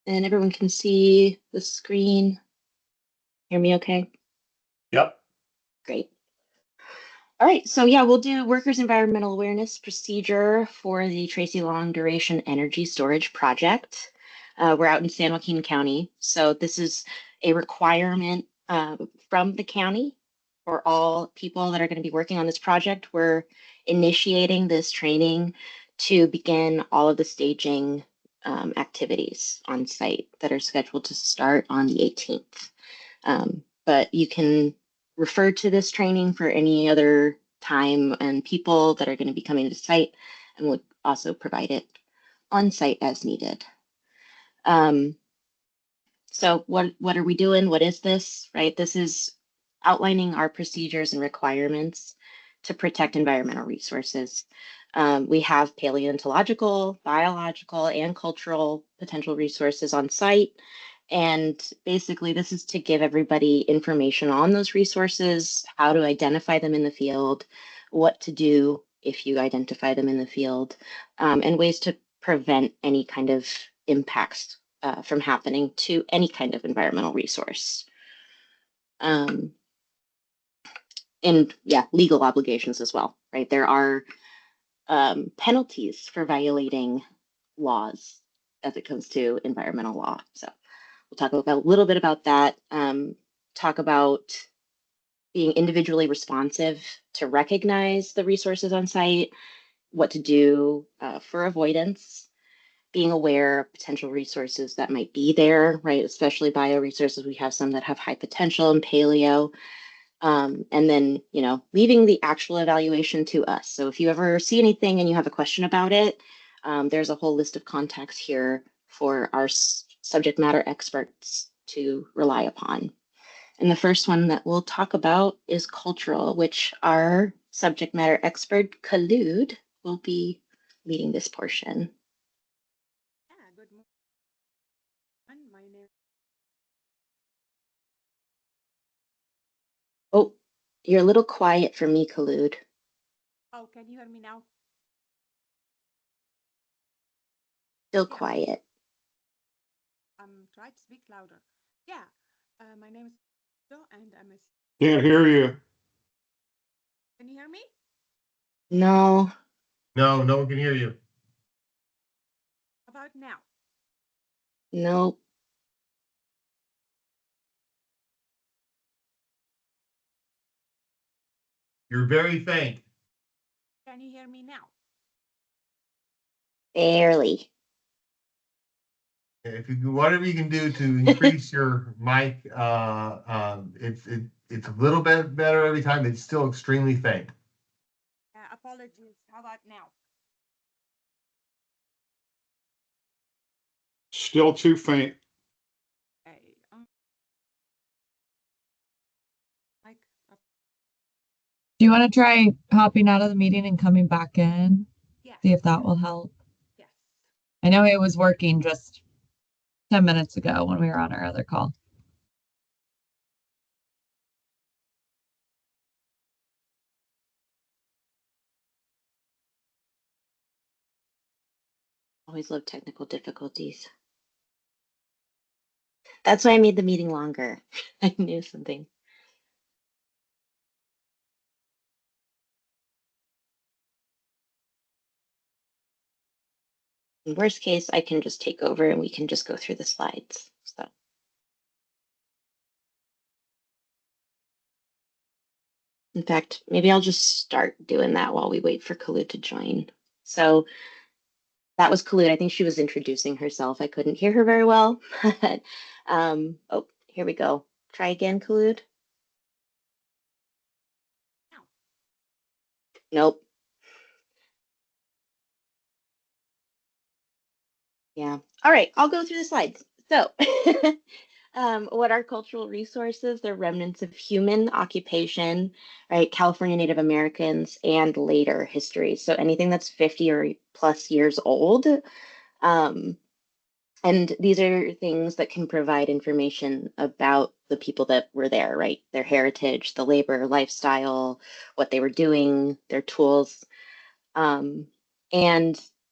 and everyone can see the screen. Hear me okay? Yep. Great. All right, so yeah, we'll do workers' environmental awareness procedure for the Tracy Long Duration Energy Storage Project. We're out in San Joaquin County, so this is a requirement from the county for all people that are going to be working on this project. We're initiating this training to begin all of the staging activities on site that are scheduled to start on the 18th. But you can refer to this training for any other time and people that are going to be coming to site, and we'll also provide it on site as needed. So what are we doing? What is this, right? This is outlining our procedures and requirements to protect environmental resources. We have paleontological, biological, and cultural potential resources on site. And basically, this is to give everybody information on those resources, how to identify them in the field, what to do if you identify them in the field, and ways to prevent any kind of impacts from happening to any kind of environmental resource. And yeah, legal obligations as well, right? There are penalties for violating laws as it comes to environmental law. So we'll talk about a little bit about that. Talk about being individually responsive to recognize the resources on site, what to do for avoidance, being aware of potential resources that might be there, right? Especially bioresources. We have some that have high potential in paleo. And then, leaving the actual evaluation to us. So if you ever see anything and you have a question about it, there's a whole list of contacts here for our subject matter experts to rely upon. And the first one that we'll talk about is cultural, which our subject matter expert, Khalud, will be leading this portion. Yeah, good morning. My name. Oh, you're a little quiet for me, Khalud. Oh, can you hear me now? Still Yeah. quiet. Try to speak louder. Yeah. My name is Joe, and I'm a. Can't hear you. Can you hear me? No. No, no one can hear you. How about now? Nope. You're very faint. Can you hear me now? Barely. If you whatever you can do to increase your mic, it's a little bit better every time. It's still extremely faint. Apologies. How about now? Still too faint. Okay. Mic up. Do you want to try hopping out of the meeting and coming back in? Yes. See if that will help. Yes. I know it was working just 10 minutes ago when we were on our other call. Always love technical difficulties. That's why I made the meeting longer. I knew something. In worst case, I can just take over and we can just go through the slides. So. In fact, maybe I'll just start doing that while we wait for Khalud to join. So that was Khalud. I think she was introducing herself. I couldn't hear her very well. Oh, here we go. Try again, Khalud. No. Nope. Yeah. All right, I'll go through the slides. So, what are cultural resources? They're remnants of human occupation, right? California Native Americans and later history. So anything that's 50 or plus years old. And these are things that can provide information about the people that were there, right? Their heritage, the labor, lifestyle, what they were doing, their tools. And,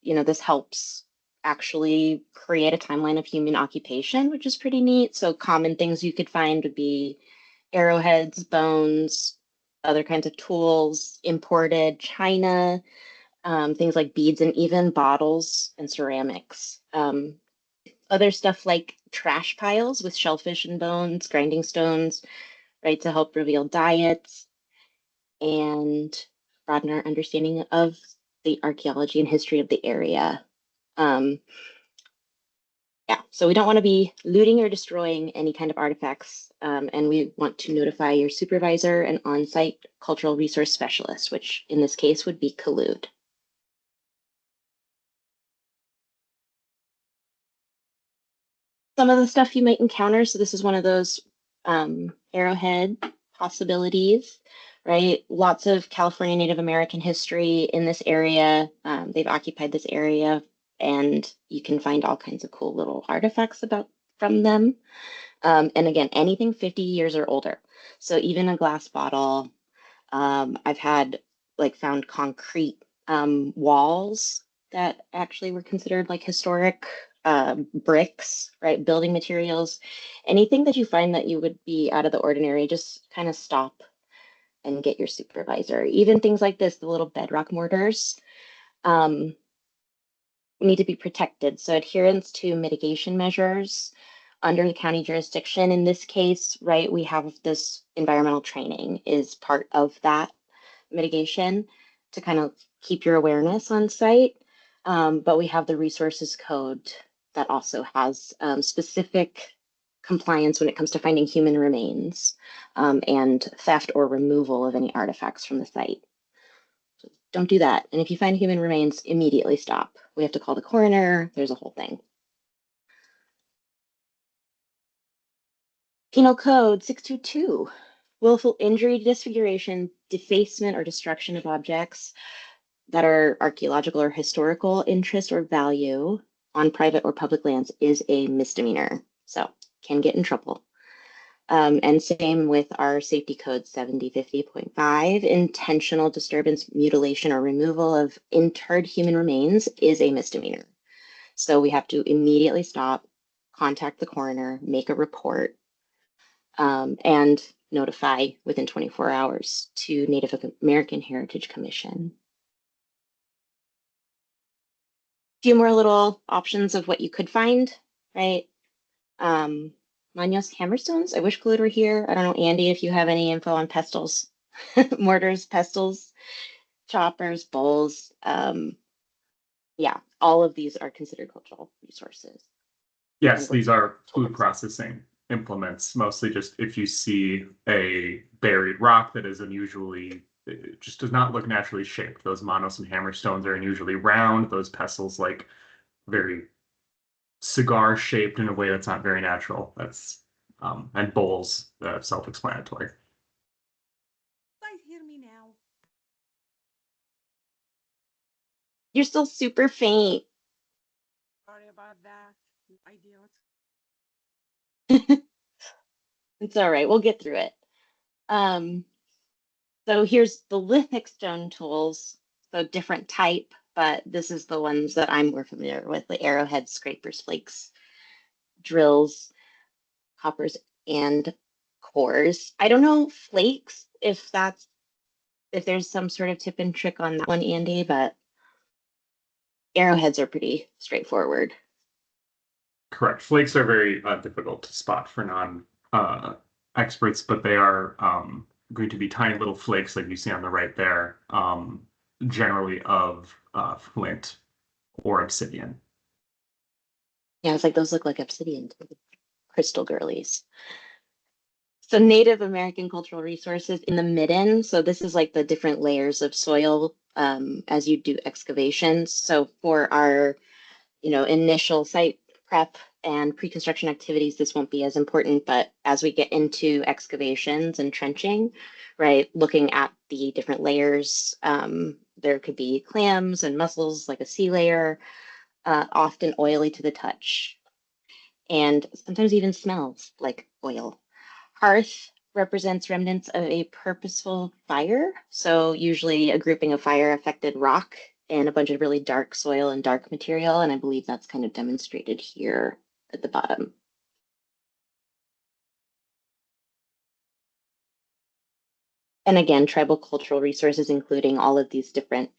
this helps actually create a timeline of human occupation, which is pretty neat. So common things you could find would be arrowheads, bones, other kinds of tools, imported china, things like beads, and even bottles and ceramics. Other stuff like trash piles with shellfish and bones, grinding stones, right, to help reveal diets and broaden our understanding of the archaeology and history of the area. Um, yeah, so we don't want to be looting or destroying any kind of artifacts, and we want to notify your supervisor and on-site cultural resource specialist, which in this case would be Collude. Some of the stuff you might encounter, so this is one of those arrowhead possibilities, right? Lots of California Native American history in this area. They've occupied this area, and you can find all kinds of cool little artifacts about from them. And again, anything 50 years or older. So even a glass bottle. I've had like found concrete walls that actually were considered like historic bricks, right? Building materials. Anything that you find that you would be out of the ordinary, just kind of stop and get your supervisor. Even things like this, the little bedrock mortars. Um, need to be protected. So adherence to mitigation measures under the county jurisdiction. In this case, right, we have this environmental training is part of that mitigation to kind of keep your awareness on site. But we have the resources code that also has specific compliance when it comes to finding human remains and theft or removal of any artifacts from the site. Don't do that. And if you find human remains, immediately stop. We have to call the coroner. There's a whole thing. Penal Code 622, willful injury, disfiguration, defacement, or destruction of objects that are archaeological or historical interest or value on private or public lands is a misdemeanor. So can get in trouble. And same with our safety code 7050.5, intentional disturbance, mutilation, or removal of interred human remains is a misdemeanor. So we have to immediately stop, contact the coroner, make a report, and notify within 24 hours to Native American Heritage Commission. A few more little options of what you could find, right? Manos hammerstones. I wish Glued were here. I don't know, Andy, if you have any info on pestles, mortars, pestles, choppers, bowls. Yeah, all of these are considered cultural resources. Yes, these are food processing implements, mostly just if you see a buried rock that is unusually, it just does not look naturally shaped. Those manos and hammerstones are unusually round. Those pestles like very cigar shaped in a way that's not very natural. That's and bowls, self-explanatory. Guys, hear me now. You're still super faint. Sorry about that. No idea what's It's all right. We'll get through it. So here's the lithic stone tools. So different type, but this is the ones that I'm more familiar with: the arrowheads, scrapers, flakes, drills, hoppers, and cores. I don't know flakes if there's some sort of tip and trick on that one, Andy, but arrowheads are pretty straightforward. Correct. Flakes are very difficult to spot for non experts, but they are going to be tiny little flakes like you see on the right there, generally of flint or obsidian. Yeah, it's like those look like obsidian too. Crystal girlies. So Native American cultural resources in the midden. So this is like the different layers of soil as you do excavations. So for our, initial site prep and pre-construction activities, this won't be as important, but as we get into excavations and trenching, right, looking at the different layers, there could be clams and mussels, like a sea layer, often oily to the touch, and sometimes even smells like oil. Hearth represents remnants of a purposeful fire, so usually a grouping of fire affected rock and a bunch of really dark soil and dark material. And I believe that's kind of demonstrated here at the bottom. And again, tribal cultural resources, including all of these different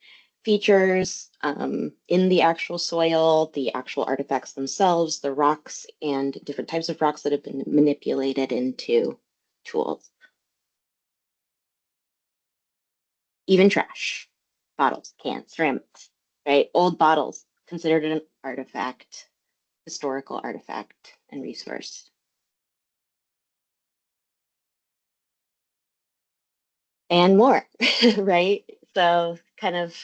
features in the actual soil, the actual artifacts themselves, the rocks, and different types of rocks that have been manipulated into tools. Even trash, bottles, cans, ceramics, right? Old bottles, considered an artifact, historical artifact and resource. And more, right? So kind of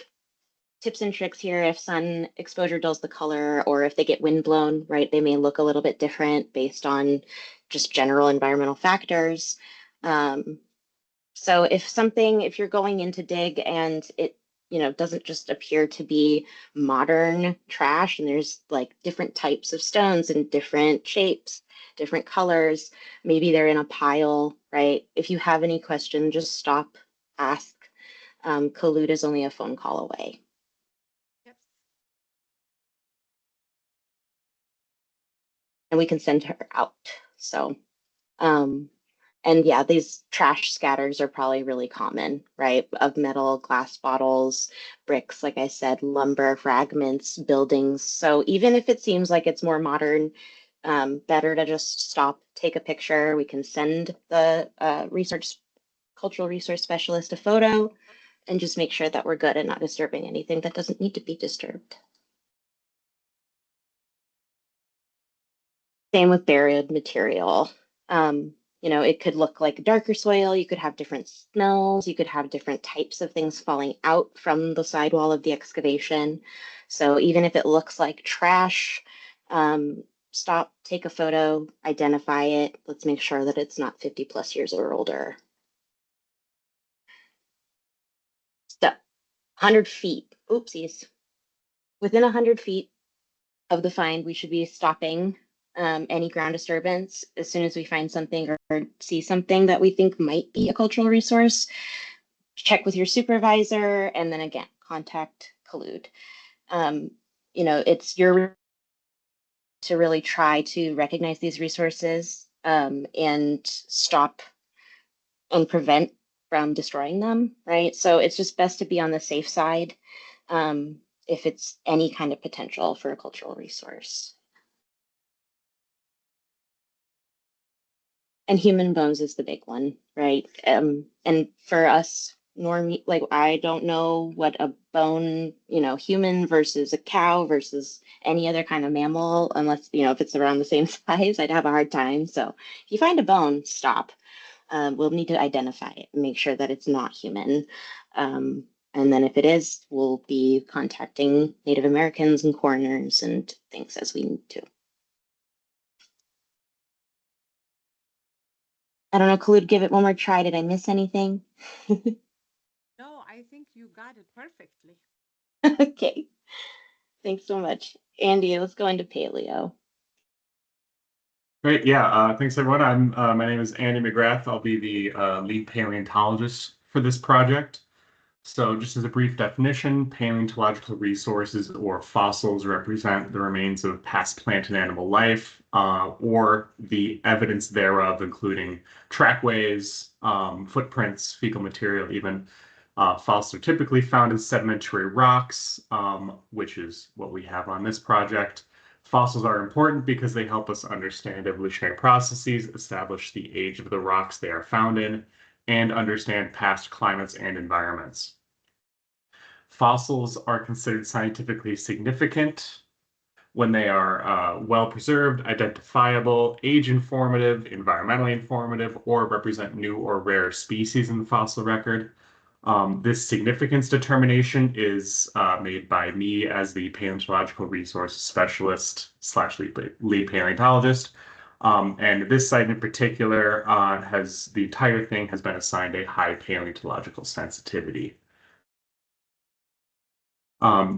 tips and tricks here. If sun exposure dulls the color, or if they get wind blown, right, they may look a little bit different based on just general environmental factors. So if you're going in to dig and it, doesn't just appear to be modern trash, and there's like different types of stones and different shapes, different colors, maybe they're in a pile, right? If you have any question, just stop, ask. Collude is only a phone call away. Yep. And we can send her out. So, and yeah, these trash scatters are probably really common, right? Of metal, glass bottles, bricks, like I said, lumber, fragments, buildings. So even if it seems like it's more modern, better to just stop, take a picture. We can send the cultural resource specialist a photo and just make sure that we're good and not disturbing anything that doesn't need to be disturbed. Same with buried material. It could look like darker soil. You could have different smells. You could have different types of things falling out from the sidewall of the excavation. So even if it looks like trash, stop, take a photo, identify it. Let's make sure that it's not 50 plus years or older. So 100 feet, oopsies. Within 100 feet of the find, we should be stopping any ground disturbance as soon as we find something or see something that we think might be a cultural resource. Check with your supervisor, and then again, contact Collude. It's your to really try to recognize these resources and stop and prevent from destroying them, right? So it's just best to be on the safe side if it's any kind of potential for a cultural resource. And human bones is the big one, right? And for us, normie, like I don't know what a bone, human versus a cow versus any other kind of mammal, unless, if it's around the same size, I'd have a hard time. So if you find a bone, stop. We'll need to identify it and make sure that it's not human. And then if it is, we'll be contacting Native Americans and coroners and things as we need to. I don't know, Khalid, give it one more try. Did I miss anything? No, I think you got it perfectly. Okay. Thanks so much. Andy, let's go into paleo. Great, yeah. Thanks everyone. My name is Andy McGrath. I'll be the lead paleontologist for this project. So just as a brief definition, paleontological resources or fossils represent the remains of past plant and animal life, or the evidence thereof, including trackways, footprints, fecal material, even. Fossils are typically found in sedimentary rocks, which is what we have on this project. Fossils are important because they help us understand evolutionary processes, establish the age of the rocks they are found in, and understand past climates and environments. Fossils are considered scientifically significant when they are well preserved, identifiable, age informative, environmentally informative, or represent new or rare species in the fossil record. This significance determination is made by me as the paleontological resource specialist / lead paleontologist. And this site in particular the entire thing has been assigned a high paleontological sensitivity.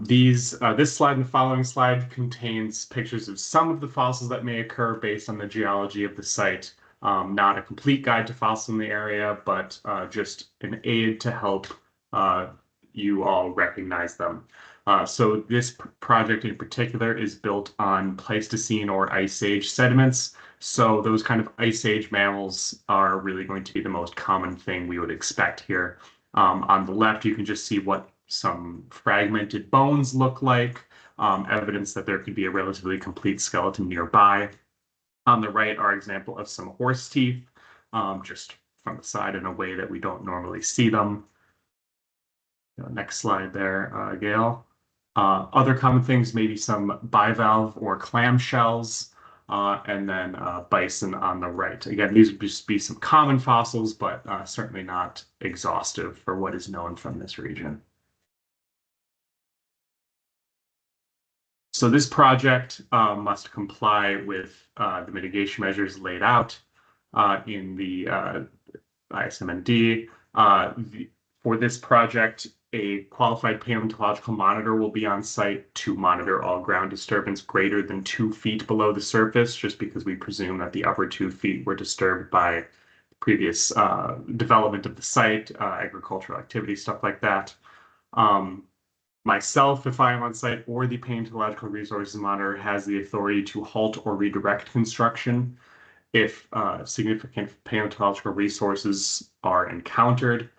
This slide and the following slide contains pictures of some of the fossils that may occur based on the geology of the site. Not a complete guide to fossils in the area, but just an aid to help you all recognize them. So this project in particular is built on Pleistocene or Ice Age sediments. So those kind of Ice Age mammals are really going to be the most common thing we would expect here. On the left, you can just see what some fragmented bones look like, evidence that there could be a relatively complete skeleton nearby. On the right are example of some horse teeth, just from the side in a way that we don't normally see them. Next slide there, Gail. Other common things, maybe some bivalve or clam shells, and then bison on the right. Again, these would just be some common fossils, but certainly not exhaustive for what is known from this region. So this project must comply with the mitigation measures laid out in the ISMND. For this project, a qualified paleontological monitor will be on site to monitor all ground disturbance greater than 2 feet below the surface, just because we presume that the upper 2 feet were disturbed by previous development of the site, agricultural activity, stuff like that. Myself, if I am on site, or the Paleontological Resources Monitor has the authority to halt or redirect construction if significant paleontological resources are encountered.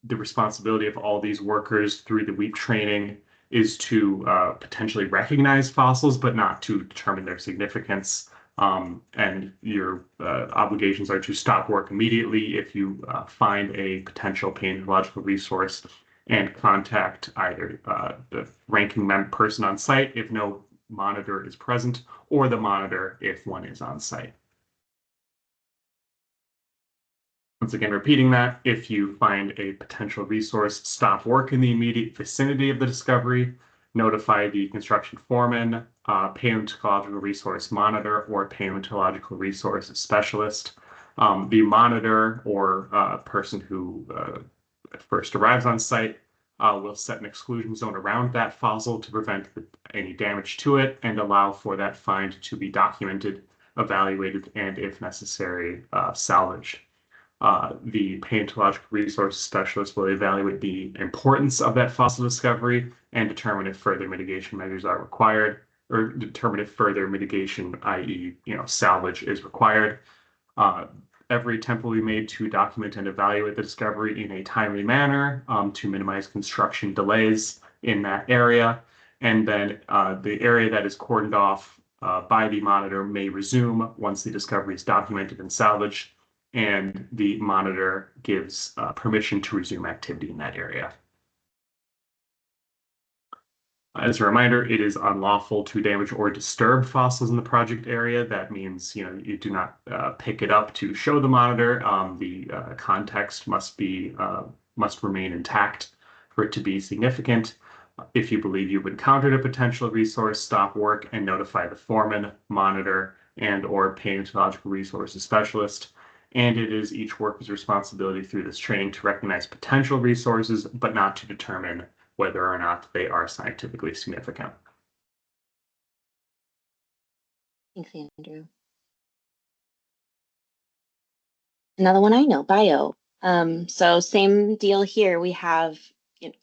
The responsibility of all these workers through the WEAP training is to potentially recognize fossils, but not to determine their significance. And your obligations are to stop work immediately if you find a potential paleontological resource, and contact either the ranking person on site if no monitor is present, or the monitor if one is on site. Once again, repeating that, if you find a potential resource, stop work in the immediate vicinity of the discovery, notify the construction foreman, paleontological resource monitor, or paleontological resource specialist. The monitor or person who first arrives on site will set an exclusion zone around that fossil to prevent any damage to it and allow for that find to be documented, evaluated, and if necessary, salvaged. The paleontological resource specialist will evaluate the importance of that fossil discovery and determine if further mitigation measures are required, or determine if further mitigation, i.e., salvage, is required. Every attempt will be made to document and evaluate the discovery in a timely manner to minimize construction delays in that area. And then the area that is cordoned off by the monitor may resume once the discovery is documented and salvaged, and the monitor gives permission to resume activity in that area. As a reminder, it is unlawful to damage or disturb fossils in the project area. That means, you do not pick it up to show the monitor. The context must remain intact for it to be significant. If you believe you've encountered a potential resource, stop work and notify the foreman, monitor, and/or paleontological resources specialist. And it is each worker's responsibility through this training to recognize potential resources, but not to determine whether or not they are scientifically significant. Thanks, Andrew. Another one I know, bio. So same deal here. We have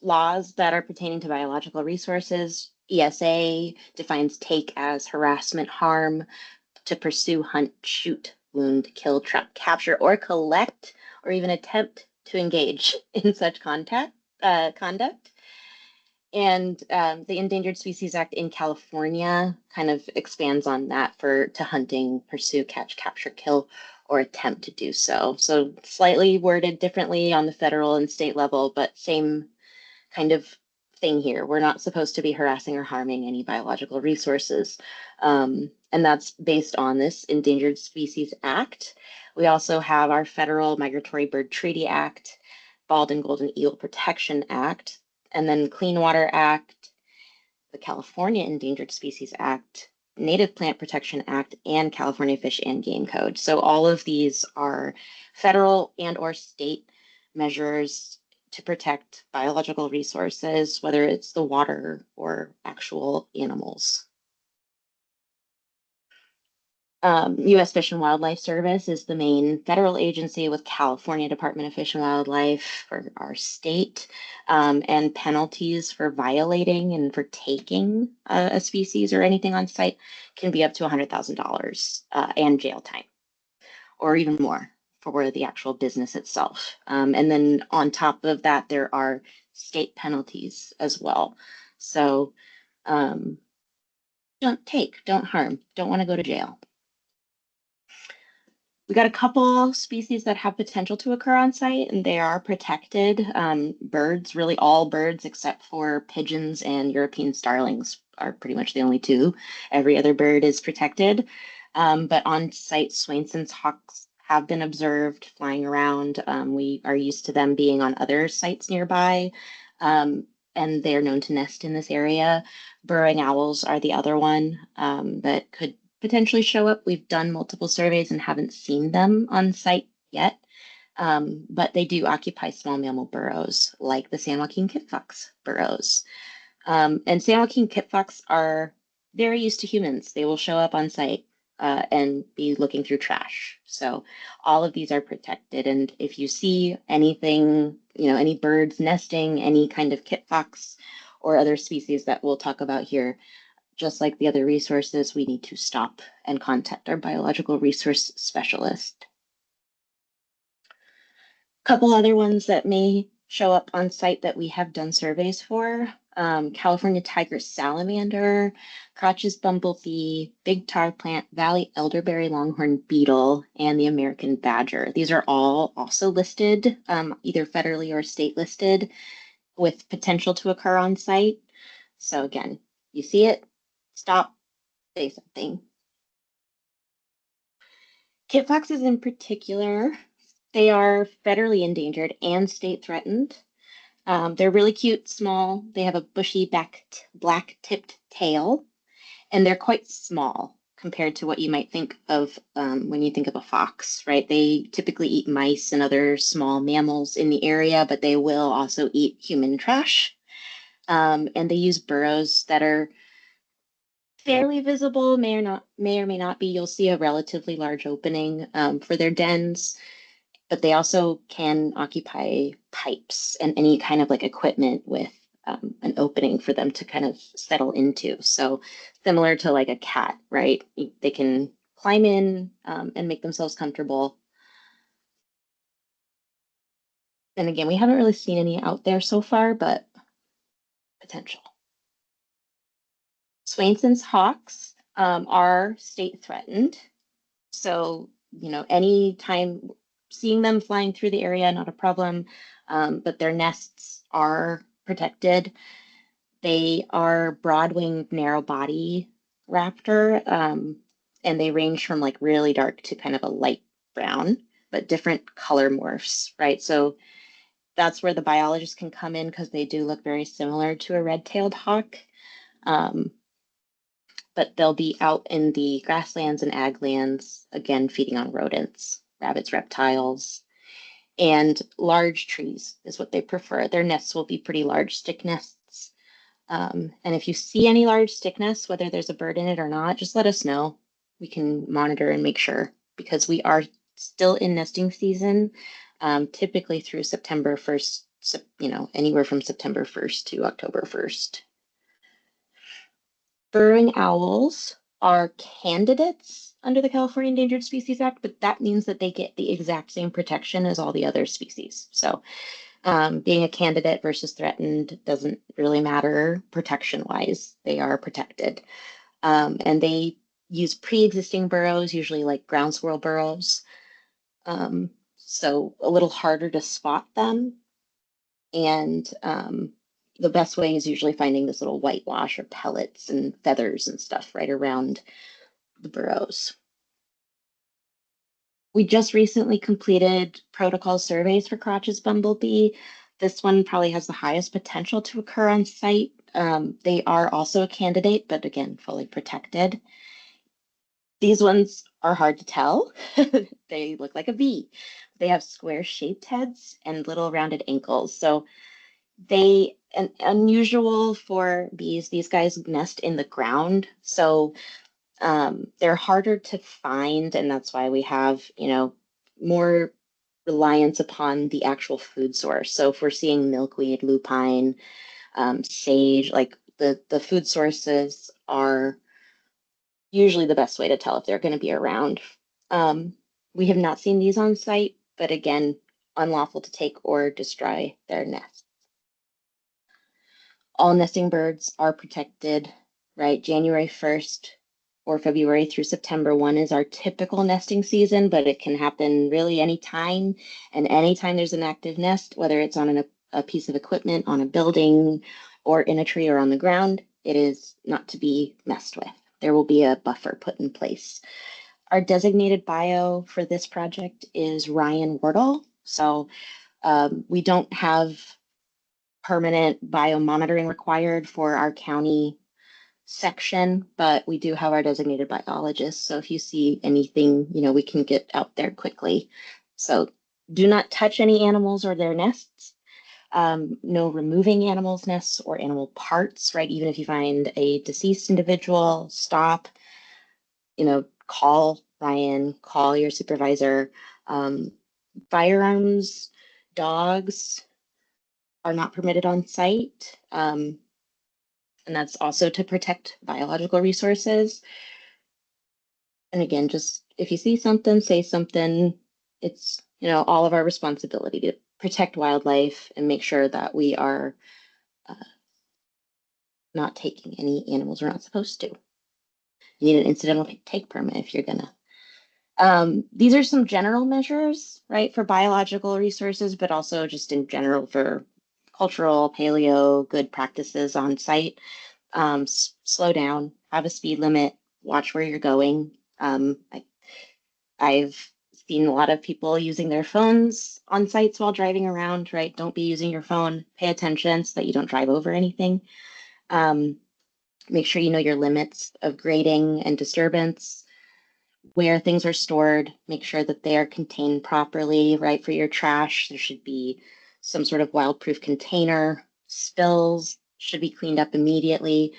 laws that are pertaining to biological resources. ESA defines take as harassment, harm, to pursue, hunt, shoot, wound, kill, trap, capture, or collect, or even attempt to engage in such conduct. And the Endangered Species Act in California kind of expands on that to hunting, pursue, catch, capture, kill, or attempt to do so. So slightly worded differently on the federal and state level, but same kind of thing here. We're not supposed to be harassing or harming any biological resources. And that's based on this Endangered Species Act. We also have our Federal Migratory Bird Treaty Act, Bald and Golden Eagle Protection Act, and then Clean Water Act, the California Endangered Species Act, Native Plant Protection Act, and California Fish and Game Code. So all of these are federal and/or state measures to protect biological resources, whether it's the water or actual animals. U.S. Fish and Wildlife Service is the main federal agency, with California Department of Fish and Wildlife for our state, and penalties for violating and for taking a species or anything on site can be up to $100,000 and jail time, or even more for the actual business itself. And then on top of that, there are state penalties as well. So don't harm, don't want to go to jail. We got a couple species that have potential to occur on site, and they are protected. Birds, really all birds except for pigeons and European starlings are pretty much the only two. Every other bird is protected. But on site, Swainson's hawks have been observed flying around. We are used to them being on other sites nearby, and they're known to nest in this area. Burrowing owls are the other one that could potentially show up. We've done multiple surveys and haven't seen them on site yet, but they do occupy small mammal burrows like the San Joaquin kit fox burrows. And San Joaquin kit fox are very used to humans. They will show up on site and be looking through trash. So all of these are protected. And if you see anything, any birds nesting, any kind of kit fox or other species that we'll talk about here, just like the other resources, we need to stop and contact our biological resource specialist. A couple other ones that may show up on site that we have done surveys for: California tiger salamander, Crotch's bumblebee, big tar plant, valley elderberry longhorn beetle, and the American badger. These are all also listed, either federally or state listed, with potential to occur on site. So again, you see it, stop, say something. Kit foxes in particular, they are federally endangered and state threatened. They're really cute, small. They have a bushy black tipped tail, and they're quite small compared to what you might think of when you think of a fox, right? They typically eat mice and other small mammals in the area, but they will also eat human trash. And they use burrows that are fairly visible, may or may not be. You'll see a relatively large opening for their dens, but they also can occupy pipes and any kind of like equipment with an opening for them to kind of settle into. So similar to like a cat, right? They can climb in and make themselves comfortable. And again, we haven't really seen any out there so far, but potential. Swainson's hawks are state threatened. So, anytime seeing them flying through the area, not a problem, but their nests are protected. They are broad-winged, narrow-body raptor, and they range from like really dark to kind of a light brown, but different color morphs, right? So that's where the biologists can come in, because they do look very similar to a red-tailed hawk. But they'll be out in the grasslands and ag lands, again, feeding on rodents, rabbits, reptiles, and large trees is what they prefer. Their nests will be pretty large stick nests. And if you see any large stick nests, whether there's a bird in it or not, just let us know. We can monitor and make sure, because we are still in nesting season, typically through September 1st, anywhere from September 1st to October 1st. Burrowing owls are candidates under the California Endangered Species Act, but that means that they get the exact same protection as all the other species. So being a candidate versus threatened doesn't really matter protection-wise. They are protected. And they use pre-existing burrows, usually like ground squirrel burrows. So a little harder to spot them. And the best way is usually finding this little whitewash or pellets and feathers and stuff right around the burrows. We just recently completed protocol surveys for Crotch's bumblebee. This one probably has the highest potential to occur on site. They are also a candidate, but again, fully protected. These ones are hard to tell. They look like a V. They have square shaped heads and little rounded ankles. So unusual for bees, these guys nest in the ground. So They're harder to find, and that's why we have, more reliance upon the actual food source. So if we're seeing milkweed, lupine, sage, like the food sources are usually the best way to tell if they're going to be around. We have not seen these on site, but again, unlawful to take or destroy their nests. All nesting birds are protected, right? January 1st or February through September 1 is our typical nesting season, but it can happen really anytime. And anytime there's an active nest, whether it's on a piece of equipment, on a building, or in a tree or on the ground, it is not to be messed with. There will be a buffer put in place. Our designated bio for this project is Ryan Wardle. So we don't have permanent biomonitoring required for our county section, but we do have our designated biologist. So if you see anything, we can get out there quickly. So do not touch any animals or their nests. No removing animals' nests or animal parts, right? Even if you find a deceased individual, stop, call Ryan, call your supervisor. Firearms, dogs are not permitted on site. And that's also to protect biological resources. And again, just if you see something, say something. It's, all of our responsibility to protect wildlife and make sure that we are not taking any animals we're not supposed to. You need an incidental take permit if you're gonna. These are some general measures, right, for biological resources, but also just in general for cultural, paleo, good practices on site. Slow down, have a speed limit, watch where you're going. I've seen a lot of people using their phones on sites while driving around, right? Don't be using your phone. Pay attention so that you don't drive over anything. Make sure you know your limits of grading and disturbance, where things are stored. Make sure that they are contained properly, right? For your trash, there should be some sort of wild-proof container. Spills should be cleaned up immediately.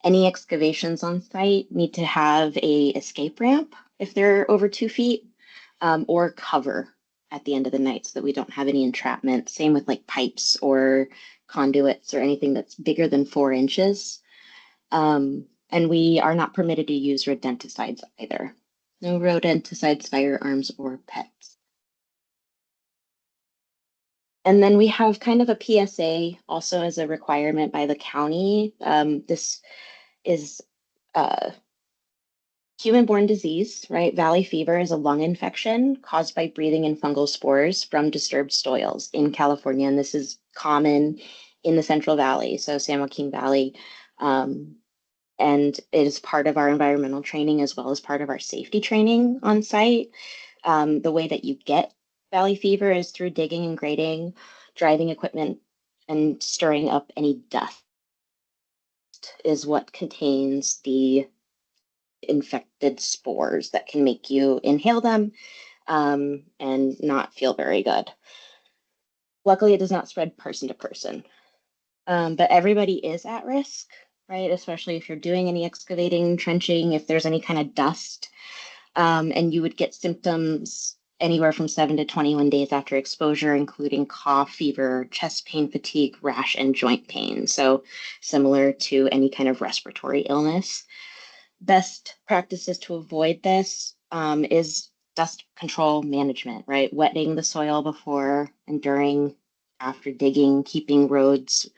Any excavations on site need to have a escape ramp if they're over 2 feet, or cover at the end of the night so that we don't have any entrapment. Same with like pipes or conduits or anything that's bigger than 4 inches. And we are not permitted to use rodenticides either. No rodenticides, firearms, or pets. And then we have kind of a PSA also as a requirement by the county. This is human-borne disease, right? Valley fever is a lung infection caused by breathing in fungal spores from disturbed soils in California, and this is common in the Central Valley, so San Joaquin Valley, and it is part of our environmental training as well as part of our safety training on site. The way that you get valley fever is through digging and grading, driving equipment, and stirring up any dust is what contains the infected spores that can make you inhale them and not feel very good. Luckily, it does not spread person to person, but everybody is at risk, right? Especially if you're doing any excavating, trenching, if there's any kind of dust, and you would get symptoms anywhere from 7 to 21 days after exposure, including cough, fever, chest pain, fatigue, rash, and joint pain. So similar to any kind of respiratory illness. Best practices to avoid this is dust control management, right? Wetting the soil before and during, after digging, keeping roads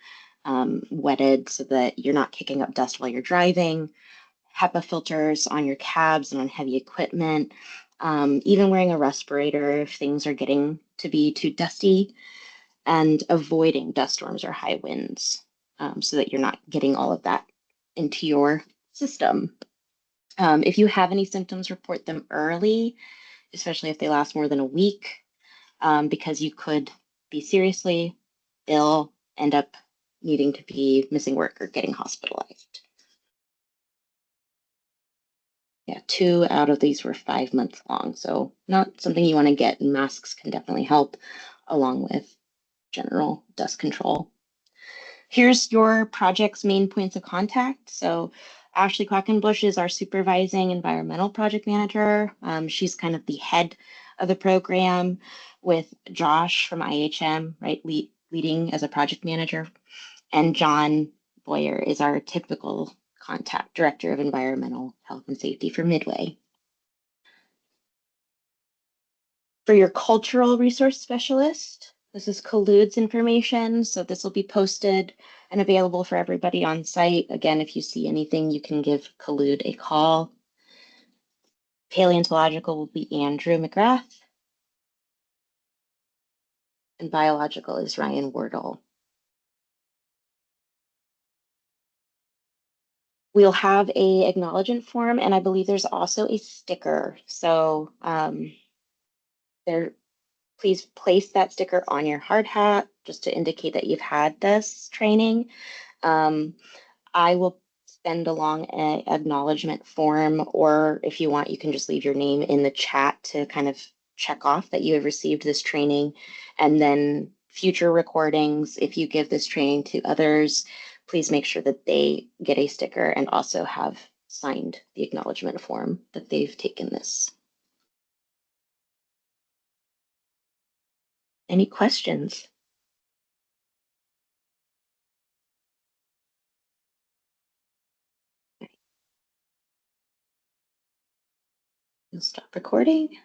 wetted so that you're not kicking up dust while you're driving, HEPA filters on your cabs and on heavy equipment, even wearing a respirator if things are getting to be too dusty, and avoiding dust storms or high winds so that you're not getting all of that into your system. If you have any symptoms, report them early, especially if they last more than a week, because you could be seriously ill, end up needing to be missing work or getting hospitalized. Yeah, 2 out of these were 5 months long, so not something you want to get, and masks can definitely help along with general dust control. Here's your project's main points of contact. So Ashley Quackenbush is our supervising environmental project manager. She's kind of the head of the program with Josh from IHM, right, leading as a project manager. And John Boyer is our typical contact director of environmental health and safety for Midway. For your cultural resource specialist, this is Collude's information. So this will be posted and available for everybody on site. Again, if you see anything, you can give Collude a call. Paleontological will be Andrew McGrath. And biological is Ryan Wardle. We'll have a acknowledgement form, and I believe there's also a sticker. So please place that sticker on your hard hat just to indicate that you've had this training. I will send along an acknowledgement form, or if you want, you can just leave your name in the chat to kind of check off that you have received this training. And then future recordings, if you give this training to others, please make sure that they get a sticker and also have signed the acknowledgement form that they've taken this. Any questions? You'll stop recording.